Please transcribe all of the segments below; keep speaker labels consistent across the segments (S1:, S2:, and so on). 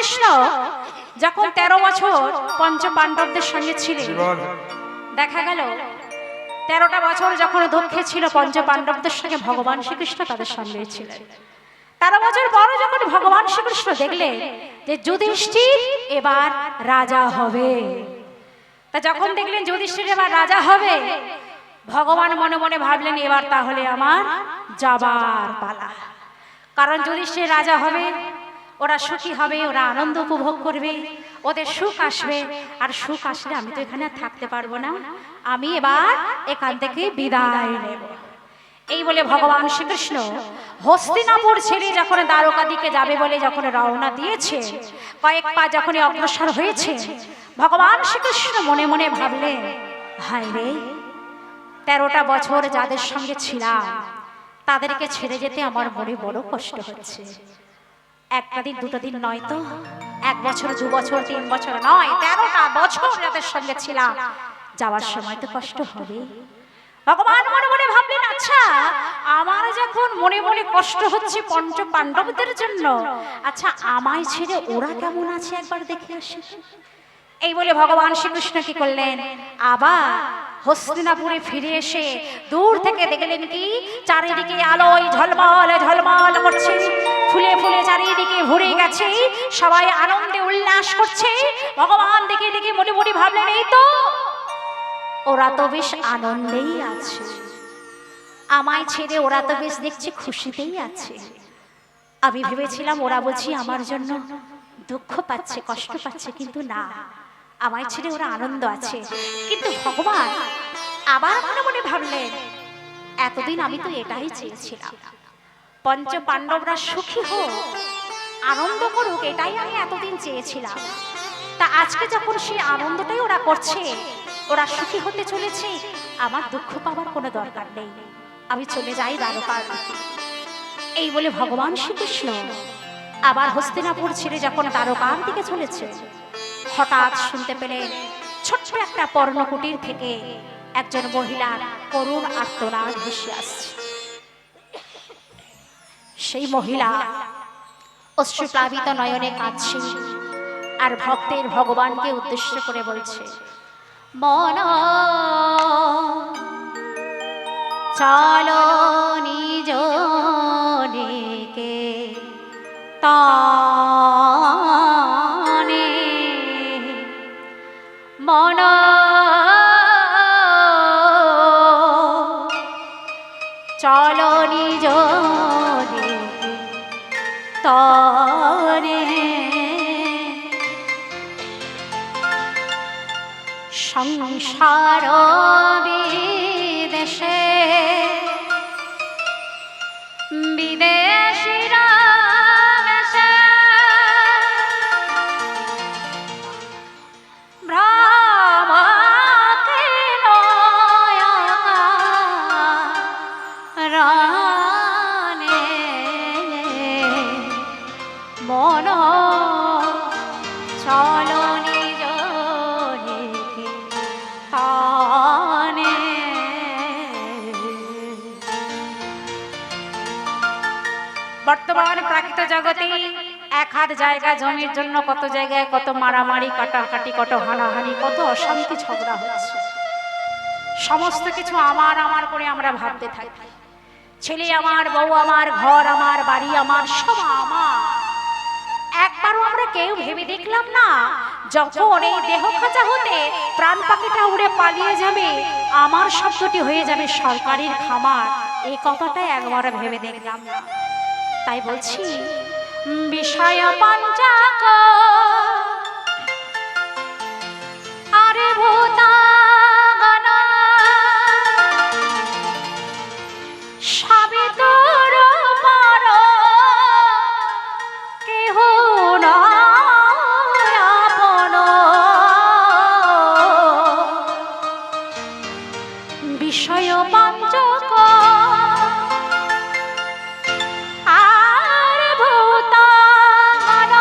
S1: শ্রীকৃষ্ণ যখন 13 বছর পঞ্চ পাণ্ডবদের সঙ্গে ছিলেন, দেখা গেল 13টা বছর যখন দুঃখে ছিল পঞ্চ পাণ্ডবদের সঙ্গে ভগবান শ্রীকৃষ্ণ তাদের সঙ্গে ছিলেন। 13 বছর পর যখন ভগবান শ্রীকৃষ্ণ দেখলেন যে যুধিষ্ঠির এবার রাজা হবে, তা যখন দেখলেন যুধিষ্ঠির এবার রাজা হবে, ভগবান মনে মনে ভাবলেন এবার তাহলে আমার যাবার পালা। কারণ যুধিষ্ঠির রাজা হবে, ওরা সুখী হবে, ওরা আনন্দ উপভোগ করবে, ওদের সুখ আসবে, আর সুখ আসলে আমি তো এখানে থাকতে পারবো না, আমি এবার এখান থেকে বিদায় নেব। এই বলে ভগবান শ্রীকৃষ্ণ হস্তিনাপুর ছেড়ে যখন দ্বারকা দিকে যাবে বলে যখন রওনা দিয়েছে, কয়েক পা যখন অগ্রসর হয়েছে, ভগবান শ্রীকৃষ্ণ মনে মনে ভাবলেন, হায় রে, 13টা বছর যাদের সঙ্গে ছিলাম তাদেরকে ছেড়ে যেতে আমার মনে বড় কষ্ট হচ্ছে। একটা দিন দুটো দিন নয় তো, 1 বছর 2 বছর 3 বছর নয়, 13টা বছর যাদের সঙ্গে ছিলাম, যাওয়ার সময় তো কষ্ট হবে। ভগবান মনে মনে ভাবলেন, আচ্ছা আমার যখন মনে মনে কষ্ট হচ্ছে পঞ্চ পাণ্ডবদের জন্য, আচ্ছা আমায় ছেড়ে ওরা কেমন আছে একবার দেখে আসি। এই বলে ভগবান শ্রীকৃষ্ণ কি করলেন, আবার হস্তিনাপুরে ফিরে এসে দূর থেকে দেখলেন কি চারিদিকে আলোয় ঝলমল ঝলমল করছে, ফুলে ফুলে চারিদিকে ভরে গেছে, সবাই আনন্দে উল্লাস করছে। ভগবান দেখে দেখে মনে মনে ভাবলেন, এই তো ওরা তো বেশ আনন্দেই আছে, আমায় ছেড়ে ওরা তো বেশ দেখছি খুশিতেই আছে। আমি ভেবেছিলাম ওরা বুঝি আমার জন্য দুঃখ পাচ্ছে, কষ্ট পাচ্ছে, কিন্তু না, আমায় ছেড়ে ওরা আনন্দ আছে। কিন্তু ভগবান আবার মনে মনে ভাবলেন, এতদিন আমি তো এটাই চেয়েছিলাম, পঞ্চ পাণ্ডবরা সুখী হোক, আনন্দ করুক, এটাই আমি এতদিন চেয়েছিলাম। তা আজকে যখন সেই আনন্দটাই ওরা করছে, ওরা সুখী হতে চলেছে, আমার দুঃখ পাওয়ার কোনো দরকার নেই, আমি চলে যাই দ্বারকার দিকে। এই বলে ভগবান শ্রীকৃষ্ণ আবার হস্তিনাপুর ছেড়ে যখন দ্বারকার দিকে চলেছে, হঠাৎ শুনতে পেলেন ছোট্ট একটা পর্ণকুটির থেকে একজন মহিলার করুণ আর্তনাদ ভেসে আসছে। সেই মহিলা অশ্রুপ্লাবিত নয়নে কাঁদছে আর ভক্তের ভগবানকে উদ্দেশ্য করে বলছে, মন চলো নিজ নেকে তানে, মন চলো নিজ নেকে তানে, সংসার বিদেশে বিদেশিরা বেশে ভ্রমকে নয়কারানে, মন চলো নিজ নেকে তানে। বর্তমান প্রাকৃত জগতে এক হাত জায়গা জমির জন্য কত জায়গায় কত মারামারি, কাটাকাটি, কত হানাহানি, কত অশান্তি ঝগড়া হচ্ছে। সমস্ত কিছু আমার আমার করে আমরা ভাবতে থাকি, ছেলে আমার, বউ আমার, ঘর আমার, বাড়ি আমার, সব আমার। একবারও আমরা কেউ ভেবে দেখলাম না যখন এই দেহ খাঁচা হতে প্রাণ পাখিটা উড়ে পালিয়ে যাবে, আমার শব্দটি হয়ে যাবে সরকারের খামার, এই কথাটা একবার ভেবে দেখলাম না। তাই বলছি, বিষয় পঞ্চাক আরে ভূতাগণ সাবিতর পর কেহ নয় আপন, বিষয় পঞ্চক আর ভূতাগণ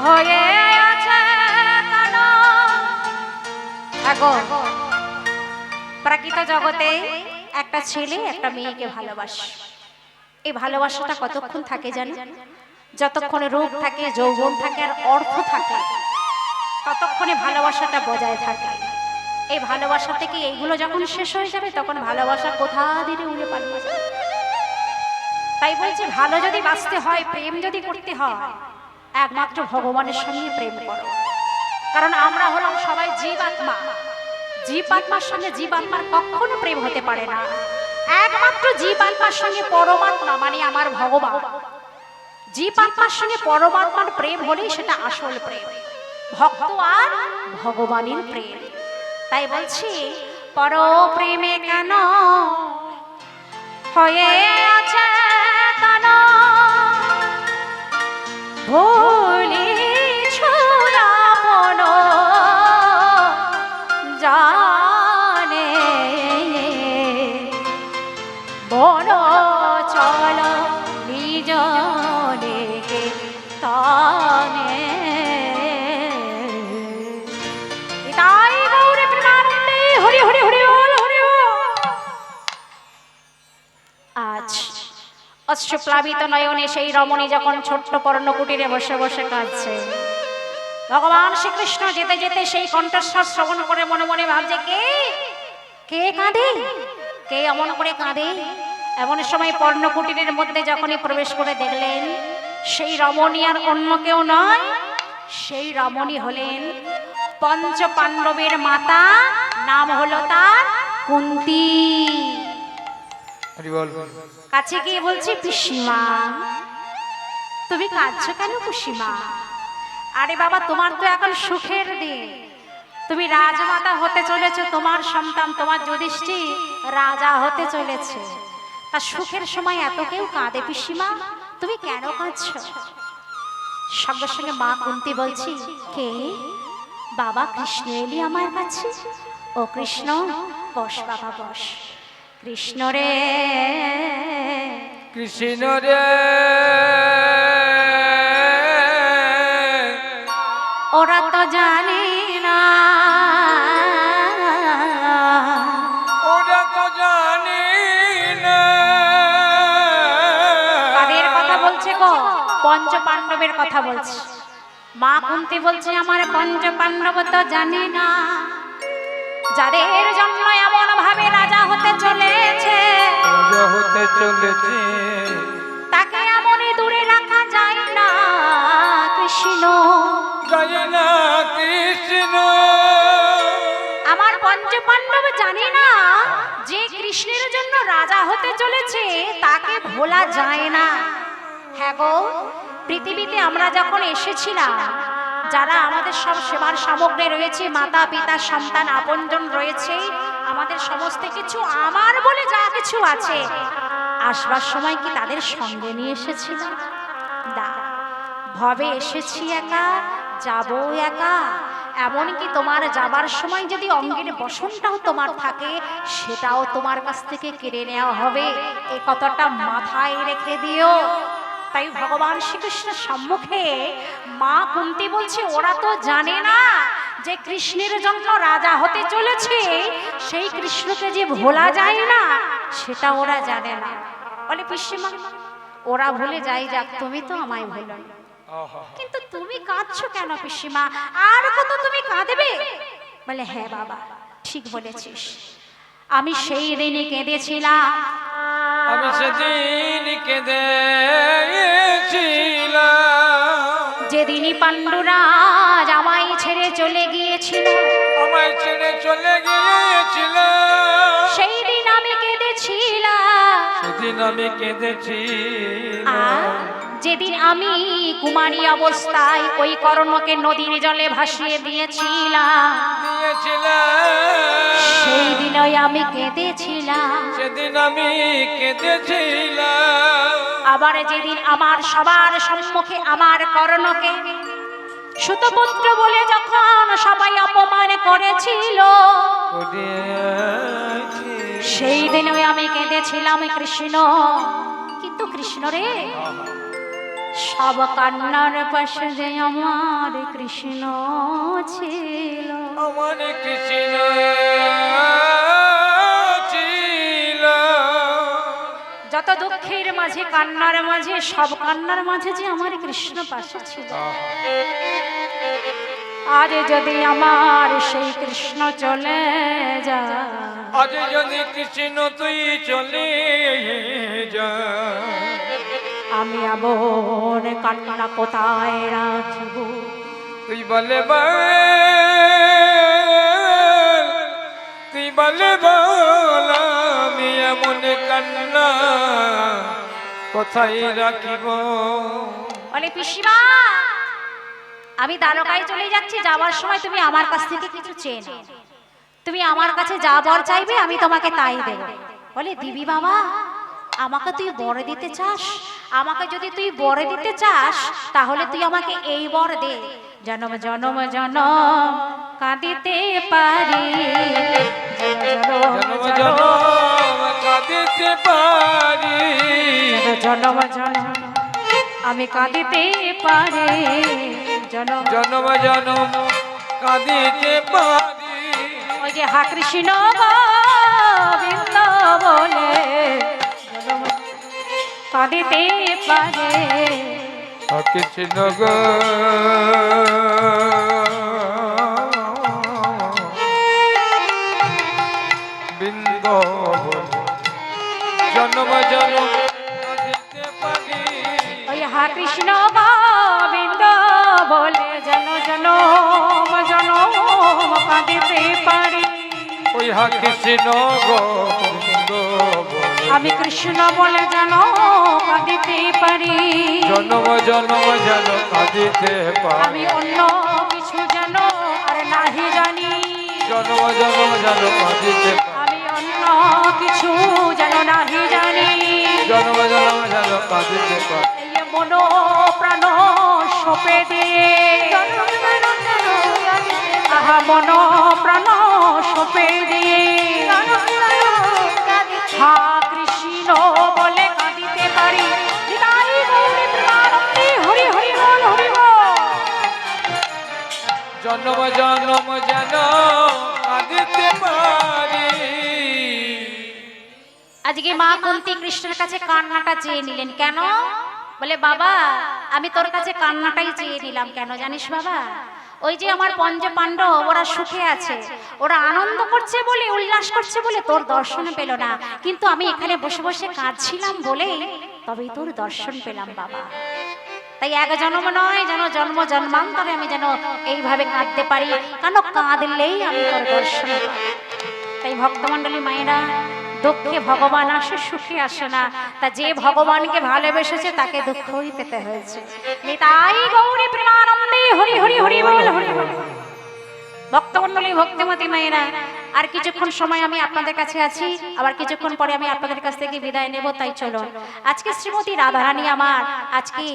S1: হয়ে আছে কানা। এখন প্রাকৃত জগতে একটা ছেলে একটা মেয়েকে ভালোবাসে। এই ভালোবাসাটা কতক্ষণ থাকে জানি? যতক্ষণে রূপ থাকে, যৌবন থাকে আর অর্থ থাকে, ততক্ষণে ভালোবাসাটা বজায় থাকে। এই ভালোবাসা থেকে এইগুলো যখন শেষ হয়ে যাবে তখন ভালোবাসা কোথা দিয়ে উড়ে পালিয়ে যাবে। তাই বলছি, ভালো যদি বাঁচতে হয়, প্রেম যদি করতে হয়, একমাত্র ভগবানের সঙ্গে প্রেম করো। কারণ আমরা হলাম সবাই জীবাত্মা। জীবাত্মার সঙ্গে জীবাত্মার কখনো প্রেম হতে পারে না। একমাত্র জীবাত্মার সঙ্গে পরমাত্মা মানে আমার ভগবান, জীবাত্মার সঙ্গে পরমাত্মার প্রেম হলেই সেটা আসল প্রেম, ভক্ত আর ভগবানের প্রেম। তাই বলছি, পর প্রেমে কেন হয়ে আছে কেন, ভুলিছ আপন জানে, বড় চল নিজনে তানে। তাই গৌরে প্রেমানন্দে হরি হরি হরি বল হরি বল। আজ অশ্রুপ্লাবিত নয়নে সেই রমণী যখন ছোট্ট পর্ণকুটিরে বসে বসে কাঁদছে, ভগবান শ্রীকৃষ্ণ যেতে যেতে সেই কণ্ঠস্বর শ্রবণ করে মনে মনে ভাবছে, কে কে কাঁদে, কে এমন করে কাঁদে। এমন সময় পর্ণকুটিরের মধ্যে যখনই প্রবেশ করে দেখলেন, সেই রমণী আর অন্য কেউ নয়, সেই রমণী হলেন পঞ্চ পাণ্ডবের মাতা, নাম হলো তার কুন্তী। কাছে গিয়ে বলছি, পিসিমা তুমি কাঁদছো কেন পিসিমা? আরে বাবা, তোমার তো এখন সুখের দিন, তুমি রাজমাতা হতে চলেছো, তোমার সন্তান তোমার যুধিষ্ঠির রাজা হতে চলেছে। তা সুখের সময় এত কেউ কাঁদে পিসিমা, তুমি কেন কাঁদছো? সঙ্গে সঙ্গে মা কুন্তী বলছি, কে? বাবা কৃষ্ণ এলি আমার কাছে। ও কৃষ্ণ, বস বাবা বস। কৃষ্ণ রে
S2: কৃষ্ণ রে,
S1: ওরা তো জানে না,
S2: ওরা তো জানি না।
S1: কাদের কথা বলছে গো? পঞ্চ পাণ্ডবের কথা বলছে। মা কুন্তী বলছে, আমার পঞ্চ পাণ্ডব তো জানে না, যাদের জন্য এমন ভাবে রাজা হতে চলেছে,
S2: রাজা হতে চলেছে,
S1: তাকে এমনই দূরে রাখা যায় না কৃষ্ণ,
S2: যায় না কৃষ্ণ।
S1: আমার পঞ্চ পাণ্ডব জানে না যে কৃষ্ণের জন্য রাজা হতে চলেছে, তাকে ভোলা যায় না। হ্যাঁ গো, পৃথিবীতে আমরা যখন এসেছিলাম, যারা আমাদের সব সেবার সামগ্রী রয়েছে, মাতা পিতা সন্তান আপনজন রয়েছে, আমাদের সমস্ত কিছু আমার বলে যা কিছু আছে, আসবার সময় কি তাদের সঙ্গে নিয়ে এসেছিলাম? না, ভবে এসেছি একা, যাব একা। এমনকি তোমার যাবার সময় যদি অঙ্গের বসনটাও তোমার থাকে, সেটাও তোমার কাছ থেকে কেড়ে নেওয়া হবে, এই কথাটা মাথায় রেখে দিও। তাই ভগবান শ্রীকৃষ্ণের সম্মুখে মা কুন্তী বলছে, ওরা তো জানে না যে কৃষ্ণের জন্য রাজা হতে চলেছে, সেই কৃষ্ণকে যে ভোলা যায় না, সেটা ওরা জানে না। বলে পিসিমা, ওরা ভুলে যায় যাক, তুমি তো আমায় ভুলো না। কিন্তু তুমি কাঁদছো কেন পিসিমা? আর কত তুমি কাঁদবে? বলে, হ্যাঁ বাবা ঠিক বলেছিস, আমি সেই দিনই কেঁদেছিলাম,
S2: আমি সেদিন কেঁদেছিলাম,
S1: যেদিনই পাণ্ডুরাজ আমায় ছেড়ে চলে গিয়েছিল,
S2: আমায় ছেড়ে চলে গিয়েছিল,
S1: সেই দিন আমি কেঁদেছিলাম।
S2: সেদিন আমি কেঁদেছিলাম,
S1: যেদিন আমি কুমারী অবস্থায় ওই কর্ণকে নদীর জলে ভাসিয়ে দিয়েছিলাম, সেই দিনই আমি কেঁদেছিলাম।
S2: সেদিন আমি কেঁদেছিলাম।
S1: আবার যেদিন আমার সবার সম্মুখে আমার কর্ণকে সুতপুত্র বলে যখন সবাই অপমান করেছিল, সেই দিনই আমি কেঁদেছিলাম কৃষ্ণ। কিন্তু কৃষ্ণ রে, সব কান্নার পাশে যে আমার কৃষ্ণ ছিল।
S2: আমার কৃষ্ণ ছিল।
S1: যত দুঃখের মাঝে কান্নার মাঝে সব কান্নার মাঝে যে আমার কৃষ্ণ পাশে ছিল। আজ যদি আমার সেই কৃষ্ণ চলে যায়,
S2: আজ যদি কৃষ্ণ তুই চলে যা,
S1: আমি এমন কান্না কোথায় রাখব?
S2: তুই বলে তুই বলে বল, আমি এমন কান্না কোথায় রাখিব?
S1: বলে পিসিমা, আমি দ্বারকায় চলে যাচ্ছি, যাওয়ার সময় তুমি আমার কাছ থেকে কিছু চেয়ে নাও। তুমি আমার কাছে যা বর চাইবে আমি তোমাকে তাই দেব। বলে দিবি বাবা, আমাকে তুই বর দিতে চাস? আমাকে যদি তুই বর দিতে চাস তাহলে তুই আমাকে এই বর দে, জনম জনম জনম কাঁদিতে পারি,
S2: জনম জনম কাঁদিতে পারি,
S1: জনম জনম আমি কাঁদিতে পারি, জনম
S2: জনম জনম কাঁদিতে পারি।
S1: ওই যে হা কৃষ্ণ গোবিন্দ বলে জনম কাঁদিতে পারে।
S2: কৃষ্ণ গো বৃন্দ জন্ম জন্ম কাঁদিতে পারি।
S1: ওই হা কৃষ্ণ গোবিন্দ বলে জন জনম জনম কাঁদিতে পারি।
S2: ওই হা কৃষ্ণ গোবিন্দ বলে
S1: আমি কৃষ্ণ বলে যেন কাঁদিতে পারি,
S2: জন্ম জন্ম যেন কাঁদিতে পারি।
S1: আমি অন্য কিছু যেন আর নাহি জানি,
S2: জন্ম জন্ম যেন কাঁদিতে পারি।
S1: আমি অন্য কিছু যেন নাহি জানি,
S2: জন্ম জন্ম যেন কাঁদিতে পারি।
S1: এই মন প্রাণ সপে দিয়ে, আহা মন প্রাণ সপে দিয়ে, হা কৃষ্ণ বলে কাঁদিতে পারি। হৃদয় গৌরী প্রেমানন্দে হরি হরি বল হরি বল।
S2: জন্ম জন্ম যেন কাঁদিতে পারি।
S1: আজকে মা কুন্তী কৃষ্ণের কাছে কান্নাটা চেয়ে নিলেন কেন? বলে বাবা, আমি তোর কাছে কান্নাটাই চেয়ে নিলাম কেন জানিস বাবা? ওই যে আমার পঞ্চ পাণ্ডব ওরা সুখে আছে, ওরা আনন্দ করছে বলে, উল্লাস করছে বলে তোর দর্শন পেল না, কিন্তু আমি এখানে বসে বসে কাঁদছিলাম বলে তবেই তোর দর্শন পেলাম বাবা। তাই এক জন্ম নয়, যেন জন্ম জন্মান্তরে আমি যেন এইভাবে কাঁদতে পারি, কেন কাঁদলেই আমি তোর দর্শন পাই। তাই ভক্তমণ্ডলী মায়েরা, দুঃখে ভগবান আসে, সুখে আসে না। তা যে ভগবানকে ভালোবেসেছে তাকে দুঃখই পেতে হয়েছে। নিতাই গৌরী প্রেমানন্দে হরি হরি হরি বল হরি বল। ভক্তমণ্ডলী ভক্তিমতী মায়েরা, আর কিছুক্ষণ সময় আমি আপনাদের কাছে আছি, আবার কিছুক্ষণ পরে আমি আপনাদের কাছ থেকে বিদায় নেব। তাই চলো, আজকে শ্রীমতী রাধারানী আমার আজকে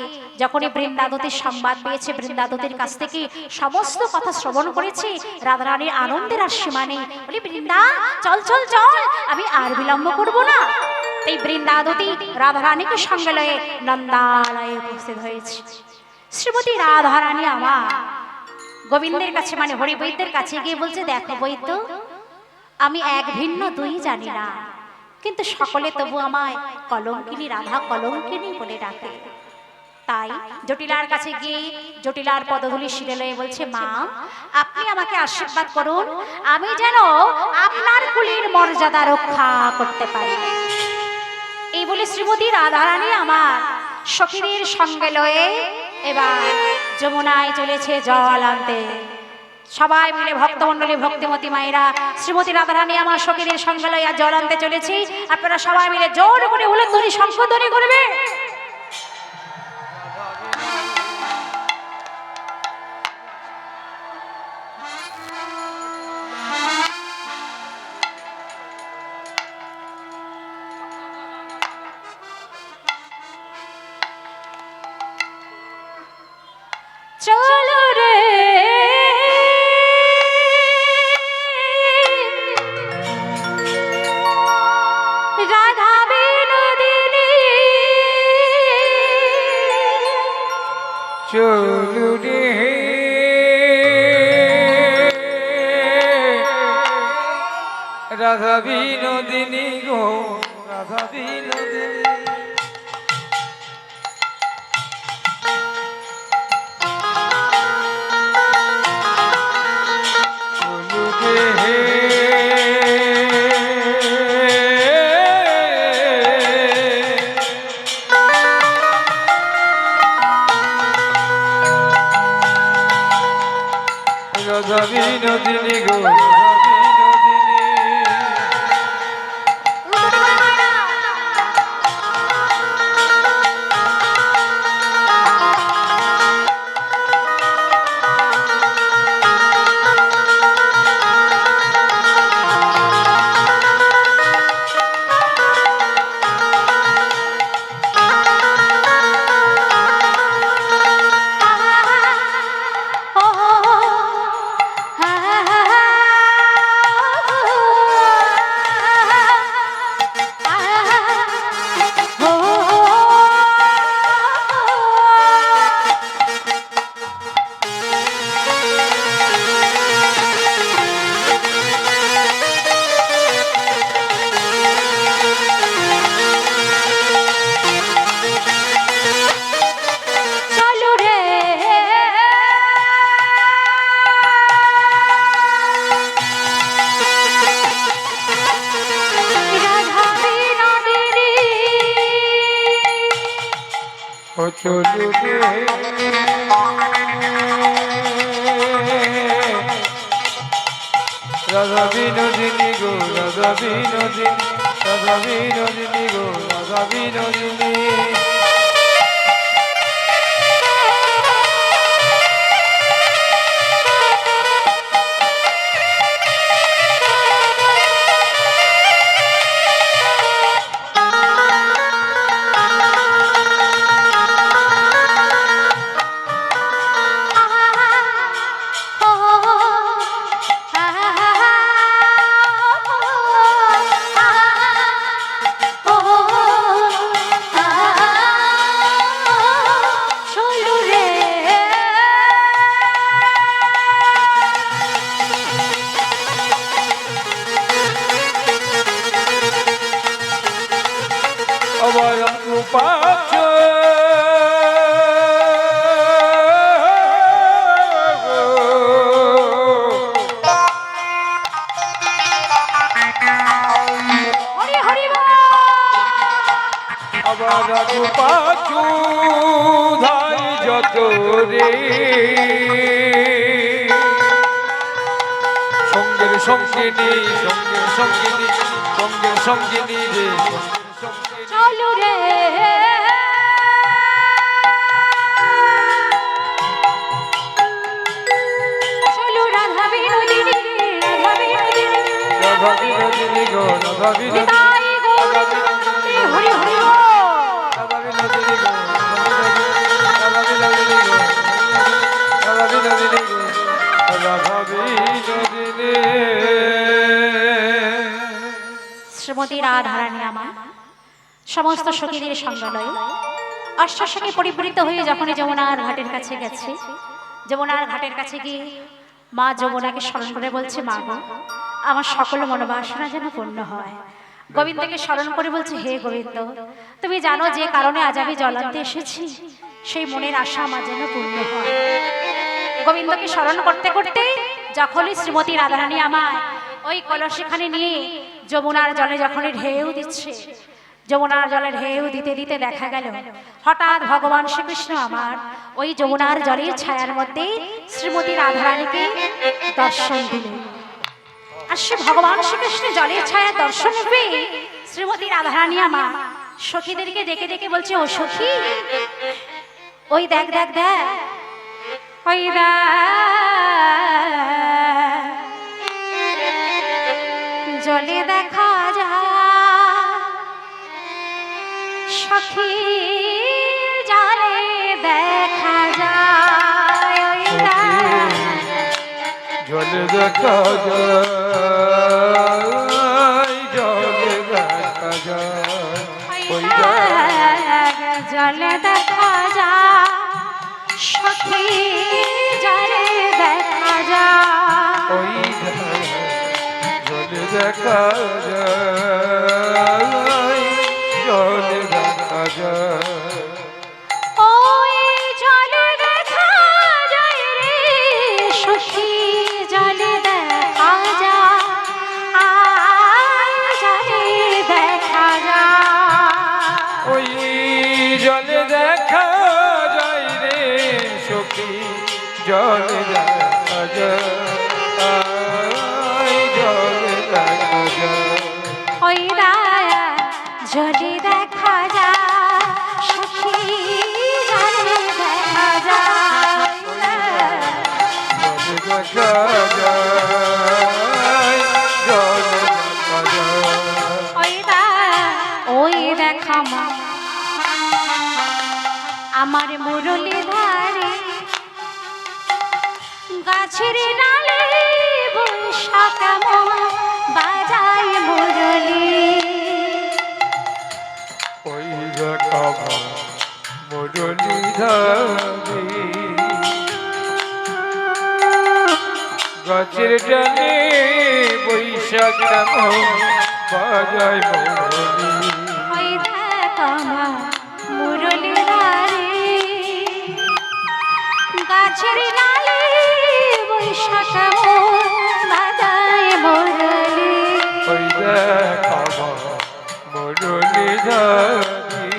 S1: যখনই বৃন্দাবতীর সংবাদ পেয়েছে, বৃন্দাবতীর কাছ থেকে সমস্ত কথা শ্রবণ করেছি, রাধারানীর আনন্দের আর সীমা নেই। বলি বৃন্দা চল চল চল, আমি আর বিলম্ব করব না। এই বৃন্দাবতী রাধারানীকে সঙ্গে লয়ে নন্দালয়ে উপস্থিত হয়েছে। শ্রীমতী রাধারানী আমার গোবিন্দের কাছে মানে হরি বৈদ্যের কাছে গিয়ে বলছে, দেখো বৈদ্য, আমি এক ভিন্ন দুই জানি না, কিন্তু সকলে তবু আমায় কলঙ্কিনী রাধা কলঙ্কিনী বলে ডাকে। তাই জটিলার কাছে গিয়ে জটিলার পদধূলি শিরে লয়ে বলছে, মা আপনি আমাকে আশীর্বাদ করুন, আমি যেন আপনার কুলের মর্যাদা রক্ষা করতে পারি। এই বলে শ্রীমতী রাধারানী আমার সখীদের সঙ্গে লয়ে এবার যমুনায় চলেছে জল আনতে। সবাই মিলে ভক্তমণ্ডলী ভক্তিমতী মায়েরা, শ্রীমতী রাধারানী আমার সখীদের সঙ্গে লইয়া জল আনতে চলেছি। আপনারা সবাই মিলে জোর করে হুলধ্বনি শঙ্খধ্বনি করবে। চলো রে রাধা বিনোদিনী,
S2: চলু রে রাধা বিনোদিনী গো রাধা বিনোদিনী চলু রে রাধা বিনোদিনী গো রাধা বিনোদিনী ও চলু রে রাধা বিনোদিনী গো রাধা বিনোদিনী রাধা বিনোদিনী গো রাধা বিনোদিনী অবরম রূপাচ অবরম রূপাচু ধাই যত রে সঙ্গের সঙ্গিনী সঙ্গের সঙ্গিনী সঙ্গের সঙ্গিনী রে
S1: চলু রে চলু রাধা বিনোদিনী রাধা বিনোদিনী
S2: রাধা বিনোদিনী গো রাধা বিনোদিনী
S1: নিতাই গৌরাঙ্গে হরি হরি গো
S2: রাধা বিনোদিনী গো রাধা বিনোদিনী গো রাধা বিনোদিনী গো রাধা বিনোদিনী
S1: শ্রীমতী রাধারানী আমার সমস্ত সখীদের সঙ্গালয়ে অশ্বসখী পরিবৃত হয়ে যখনই যমুনার ঘাটের কাছে গেছে যমুনার ঘাটের কাছে গিয়ে মা যমুনাকে স্মরণ করে বলছে মা গো আমার সকল মনোবাসনা যেন পূর্ণ হয় গোবিন্দকে স্মরণ করে বলছে হে গোবিন্দ তুমি জানো যে কারণে আজ আমি জল আনতে এসেছি সেই মনের আশা আমার যেন পূর্ণ হয় গোবিন্দকে স্মরণ করতে করতে যখনই শ্রীমতী রাধারানী আমায় ওই কলসিখানে নিয়ে যমুনার জলে যখনই ঢেউ দিচ্ছে যমুনার জলে ঢেউ দিতে দিতে দেখা গেল হঠাৎ ভগবান শ্রীকৃষ্ণ আমার ওই যমুনার জলের ছায়ার মধ্যে শ্রীমতী রাধারানীকে দর্শন দিলেন আর সে ভগবান শ্রীকৃষ্ণ জলের ছায়া দর্শন পেয়ে শ্রীমতী রাধারানী আমার সখীদেরকে ডেকে ডেকে বলছে ও সখী ওই দেখ দেখ দেখ ওই জলে দেখা যায় সখী জলে দেখা যায়
S2: জলে দেখা যায় জলে দেখা যায়
S1: জলে দেখা যায় সখী জলে দেখা যায়
S2: ওই জলে দেখা যায়, জলে দেখা যায়।
S1: ওই জলে দেখা যায় রে সখী জলে দেখা যায় জলে দেখা যায়
S2: ওই জলে দেখা যায় রে সখী, জলে দেখা যায়, জলে দেখা যায়।
S1: ওই রায়া জলে দেখা যায় সখী জলে দেখা যায়
S2: জলে দেখা যায়, জলে দেখা যায়।
S1: ওই দেখা মা আমার মুরলি ধারে গাছের ডালে বৈশা কেমন বাজায় মুরলি
S2: ওই দেখা মুরলি ধারে গাছের ডালে বৈশাখ বাজায় মুরলি।
S1: ওই দেখা মা মুরলি ধারে গাছের ডালে বৈশা কেমন বাজায় মুরলি
S2: ওই দেখা মুরলি ধারে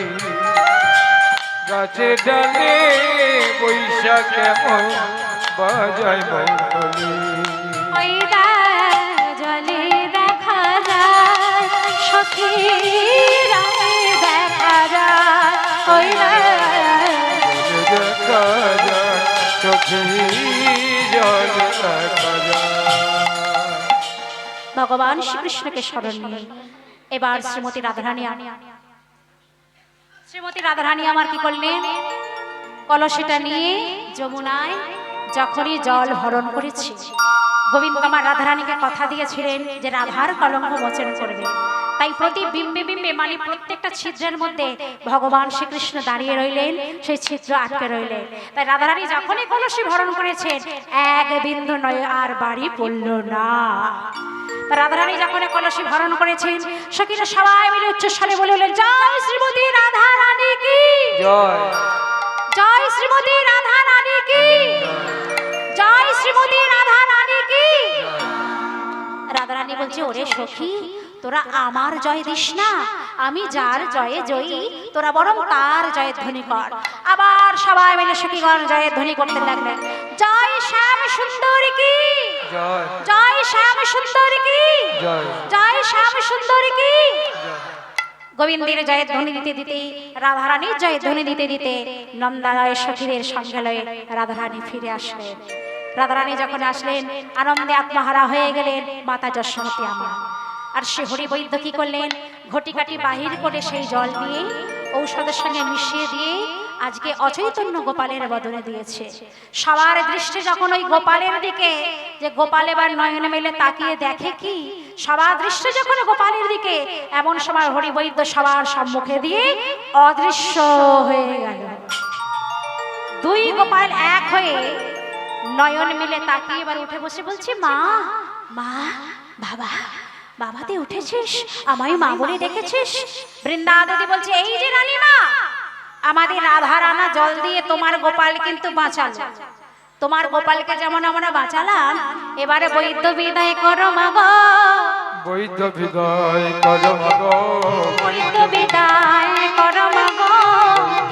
S2: গাছের ডালে বৈশাখ বাজায় মুরলি।
S1: ওই জলে দেখা যায় সখী রাতে দেখা যায় ওই
S2: জলে দেখা যায় সখী, জলে দেখা যায়।
S1: ভগবান শ্রীকৃষ্ণকে স্মরণ নিয়ে এবার শ্রীমতী রাধারানী আমার কি করলেন কলসিটা নিয়ে যমুনায় যখনই জল ভরণ করেছে গোবিন্দ আমার রাধারানীকে কথা দিয়েছিলেন যে রাধার কলঙ্ক মোচন করবে তাই প্রতি বিম্বে বিম্বে মানে প্রত্যেকটা ছিদ্রের মধ্যে ভগবান শ্রীকৃষ্ণ দাঁড়িয়ে রইলেন সেই ছিদ্র আটকে রইলেন তাই রাধারানী যখনই কলসি ভরণ করেছেন এক বিন্দু নয় আর বাড়ি পড়ল না রাধারানী যখন কলসি ভরণ করেছেন সখীরা সবাই মিলে উচ্চস্বরে বললেন জয় শ্রীমতী রাধা রানী কি
S2: জয়,
S1: জয় শ্রীমতী রাধা রানী কি জয় শ্রীমতী রাধা রানী কি রাধারানী বলছে ওরে সখী তোরা আমার জয় দিস না আমি যার জয়ে জয়ী তোরা বরং তার জয়ের ধ্বনি কর আবার সবাই মিলে সখীগণ জয়ের ধ্বনি করতে লাগলেন জয় শ্যাম সুন্দর কি
S2: জয়,
S1: জয় শ্যাম সুন্দর কি
S2: জয়,
S1: জয় শ্যাম সুন্দর কি
S2: জয়।
S1: গোবিন্দের জয়ের ধ্বনি দিতে দিতে রাধারানীর জয়ের ধ্বনি দিতে দিতে নন্দালয় সখীদের সঙ্গে লয়ে রাধারানী ফিরে আসলেন রাধারানী যখন আসলেন আনন্দে আত্মহারা হয়ে গেলেন মাতা যশোমতী আমার আর সে হরিবৈদ্য কি করলেন ঘটিকাটি বাহির করে সেই জল নিয়ে ঔষধের সঙ্গে মিশিয়ে দিয়ে আজকে অচৈতন্য গোপালের বদলে দিয়েছে সবার দৃষ্টি যখন ওই গোপালের দিকে যে গোপাল এবার নয়নে মেলে তাকিয়ে দেখে কি সবার দৃষ্টি যখন গোপালের দিকে এমন সময় হরিবৈদ্য সবার সম্মুখে দিয়ে অদৃশ্য হয়ে গেল দুই গোপাল এক হয়ে নয়ন মিলে তাকিয়ে এবার উঠে বসে বলছে মা মা বাবা বাবা তুই উঠেছিস আমায় মা বলে ডেকেছিস বৃন্দা দিদি বলছে এই যে রানীমা আমাদের রাধা রানা জল দিয়ে তোমার গোপাল কিন্তু বাঁচালো তোমার গোপালকে যেমন আমরা বাঁচালাম এবারে বৈদ্য বিদায় করো মা গো
S2: বৈদ্য বিদায় করো মা গো,
S1: বৈদ্য বিদায় করো মা গো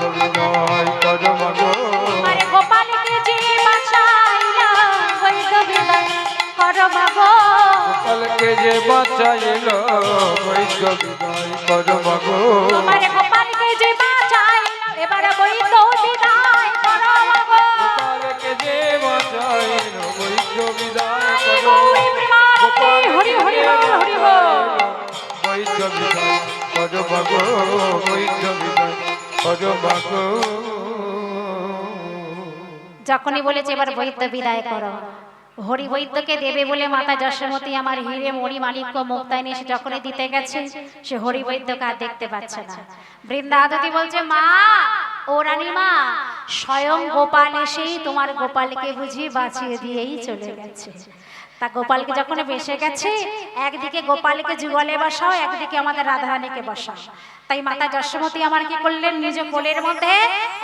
S2: বৈদ্য বিদায় করো মা গো।
S1: আরে গোপালকে যে বাঁচাইলা বৈদ্য বিদায় করো মা গো
S2: গোপালকে যে বাঁচাইলো বৈদ্য বিদায় করো মা গো।
S1: তোমার গোপালকে যে বাঁচাইলা এবারে বৈদ্য বিদায় করো মা গো
S2: গোপালকে যে বাঁচাইলো বৈদ্য বিদায়
S1: হরি
S2: করো।
S1: গৌরী প্রেমানন্দে, হরি হরি বল, হরি বল।
S2: বৈদ্য বিদায় করো মা গো, বৈদ্য বিদায় করো মা গো।
S1: যখনই বলেছে এবার বৈদ্য বিদায় করো হরি বৈদ্যকে দেবে বলে মাতা যশোমতী আমার হিরে মণি মালিক্য মুক্তায় এসে যখনই দিতে গেছে সে হরি বৈদ্যকে আর দেখতে পাচ্ছে না বৃন্দাবতী বলছে মা ও রানীমা, স্বয়ং গোপাল এসেই তোমার গোপালকে বুঝিয়ে বাঁচিয়ে দিয়েই চলে গেছে। তা গোপালকে যখন বেসে গেছে, একদিকে গোপালকে যুগলে বসাও, একদিকে আমাদের রাধারানীকে বসাও। তাই মাতা যশোমতী আমার কি করলেন, নিজ কোলের মধ্যে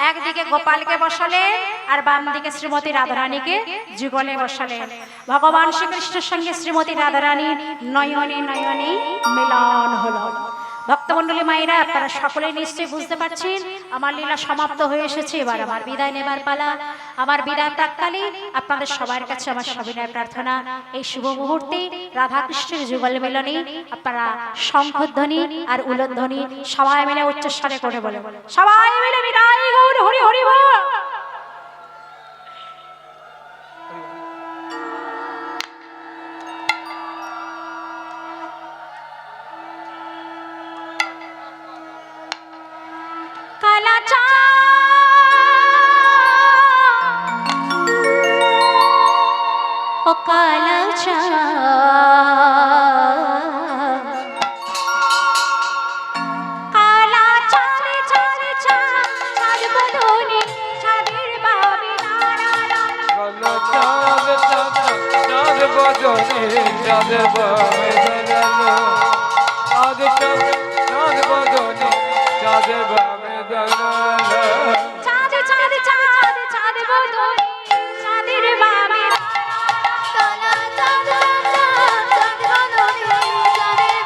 S1: একদিকে গোপালকে বসালেন আর বাম দিকে শ্রীমতী রাধারানীকে যুগলে বসালেন। ভগবান শ্রীকৃষ্ণের সঙ্গে শ্রীমতী রাধারানীর নয়নে নয়নে মিলন হলো। ভক্তমণ্ডলী মায়েরা, আপনারা সকলেই নিশ্চয়ই বুঝতে পারছেন আমার লীলা সমাপ্ত হয়ে এসেছে। এবার আমার বিদায় নেবার পালা। আমার বিদায় প্রাক্কালে আপনাদের সবার কাছে আমার সবিনয় প্রার্থনা, এই শুভ মুহূর্তে রাধা কৃষ্ণের যুগল মিলনে আপনারা শঙ্খধ্বনি আর উলধ্বনি সবাই মিলে উচ্চস্বরে করে বলে, সবাই মিলে বিদায় গৌর হরি হরি বল। ও কালা কালা চাঁদে চাঁদে চাঁদ বদনে চাঁদের বাবে
S2: কালো চাঁদ চাঁদ চাঁদ বদনে চাঁদ বাবে দাঁড়ালো। চাঁদ চাঁদ চাঁদ বদনে চাঁদ বাবে দাঁড়ালো।
S1: চাঁদ চাঁদ চাঁদ চাঁদ বদনে চাঁদের বাবে কালা চাঁদ চাঁদ বদনে চাঁদের বাবে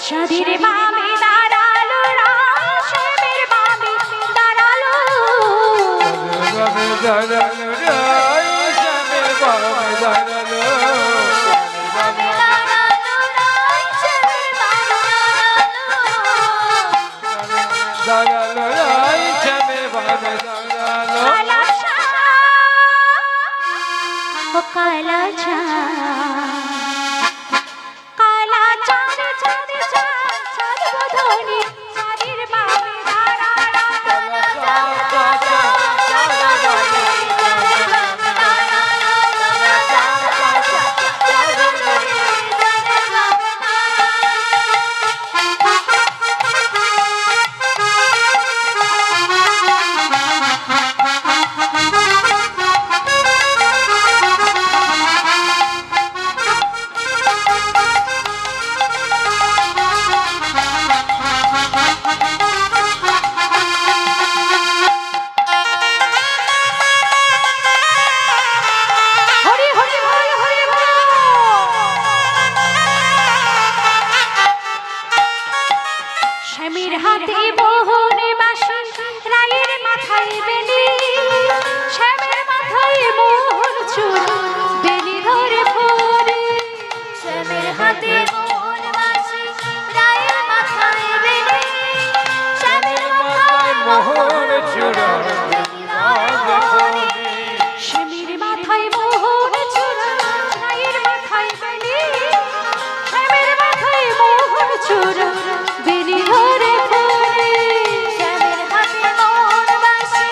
S1: চাঁদের বাবে দাঁড়ালো, রাশেমের বাবে দাঁড়ালো।
S2: বাবে দাঁড়ালো রাই শ্যামের বাবে দাঁড়ালো। দাঁড়ালো রাই শ্যামের বাবে দাঁড়ালো।
S1: কালা কালা চাঁদ চাঁদ চাঁদ চাঁদ বদনে চাঁদের বাবে দাঁড়ালো।
S2: কালো চাঁদ চাঁদ চাঁদ বদনে চাঁদের বাবে দাঁড়ালো। কালো চাঁদ চাঁদ চাঁদ বদনে
S1: হরি হরি হরি হরি বল। স্বামীর হাতে মোহনে বাসি, রায়ের মাথায় বেনি, শ্যামের মাথায় মোহর চুল, বেনি ধরে ফোরে। শ্যামের হাতে মোহন বাসি, রায়ের মাথায় বেনি, শ্যামের মাথায়
S2: মোহর চূড়া
S1: শ্যামের মাথায় মোহন চূড়া, রায়ের মাথায় বেনি, শ্যামের মাথায় মোহন চূড়া, বেনি ধরে ফোরে। শ্যামের হাতে মোহন বাসি,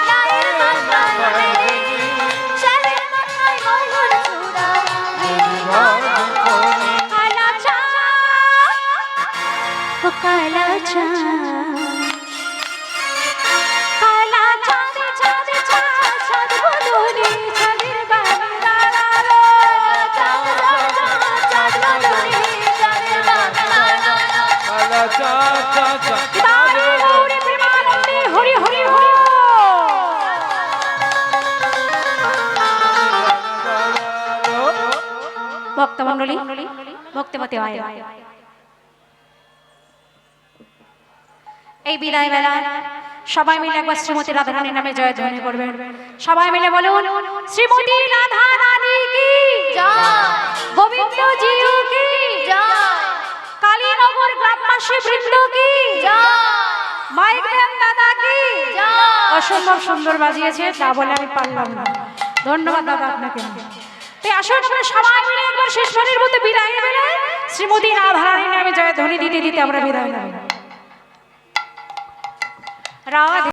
S1: রায়ের মাথায় বেনি, শ্যামের মাথায় মোহন চূড়া, বেনি ধরে ফোরে। কালা চাঁদ ও কালা চাঁদ, কালা চাঁদ চাঁদ চাঁদ চাঁদ বদনে চাঁদের বাবে দাঁড়ালো। চাঁদ চাঁদ চাঁদ বদনে চাঁদের বাবে দাঁড়ালো।
S2: কালো চাঁদ চাঁদ চাঁদ
S1: দাঁড়ে গৌরে প্রেমানন্দে হরি হরি হরি বল। ভক্তমণ্ডলী, ভক্তিমতী আয়। এই বিদায় বেলা সবাই মিলে একবার শ্রীমতী রাধারানীর নামে জয় ধ্বনি করবেন। সবাই মিলে বলুন, শ্রীমতী রাধারানী কি জয়, গোবিন্দ জিউ কি জয়, কালীনগর গ্রামবাসী বৃন্দ কি জয়, মাইক ম্যান দাদা কি জয়। অসম্ভব সুন্দর বাজিয়েছে, তা বলে আমি পারলাম না। ধন্যবাদ দাদা আপনাকে। তাই আসুন আমরা সবাই মিলে একবার শেষবারের মতো বিদায় বেলায় শ্রীমতী রাধারানীর নামে জয় ধ্বনি দিতে দিতে আমরা বিদায় নেব। রাধে।